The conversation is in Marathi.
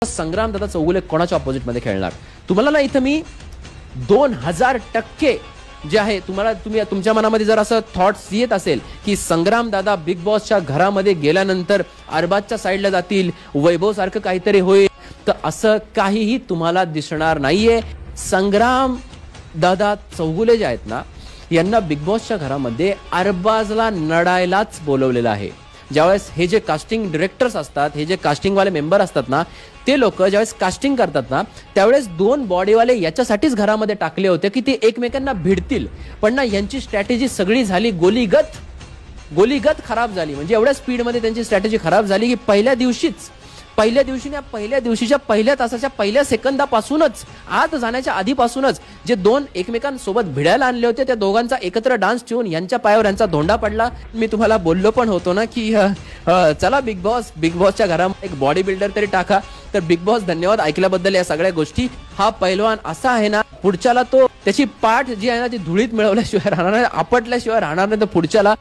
संग्राम दादा चौगुले कोणाच्या ऑपोजिट मध्ये खेळणार तुम्हाला ना इथं मी 2000% जे आहे तुम्हाला तुमच्या मनामध्ये जर असं थॉट्स येत असेल की संग्राम दादा बिग बॉसच्या घरामध्ये गेल्यानंतर अरबाजच्या साइडला जातील वैभव सारखं काहीतरी होईल तर असं काहीही तुम्हाला दिसणार नाहीये। संग्राम दादा चौगुले जे आहेत ना यांना बिग बॉसच्या घरामध्ये अरबाजला नडायलाच बोलवलेलं आहे। ज्यावेळेस हे जे कास्टिंग डायरेक्टर्स असतात हे जे कास्टिंग वाले मेंबर असतात ना ते लोक ज्यावेळेस कास्टिंग करतात ना त्यावेळेस दोन बॉडीवाले याच्यासाठीच घरामध्ये टाकले होते की ते एकमेकांना भिडतील पण ना यांची स्ट्रॅटेजी सगळी झाली गोलीगत खराब झाली। म्हणजे एवढ्या स्पीड मध्ये त्यांची स्ट्रॅटेजी खराब झाली की पहिल्या दिवशीच्या पहिल्या तासाच्या पहिल्या सेकंदापासूनच आत जाण्याच्या आधीपासूनच जे दोन एकमेकांसोबत भिडायला आणले होते त्या दोघांचा एकत्र डान्स ठेवून यांच्या पायावर यांचा धोंडा पडला। मी तुम्हाला बोललो पण होतो ना की चला बिग बॉसच्या घरामध्ये एक बॉडी बिल्डर तरी टाका। तर बिग बॉस धन्यवाद ऐकल्याबद्दल या सगळ्या गोष्टी। हा पैलवान असा आहे ना पुढच्याला तो त्याची पाठ जी आहे ना ती धुळीत मिळवल्याशिवाय राहणार नाही आपटल्याशिवाय राहणार नाही तर पुढच्याला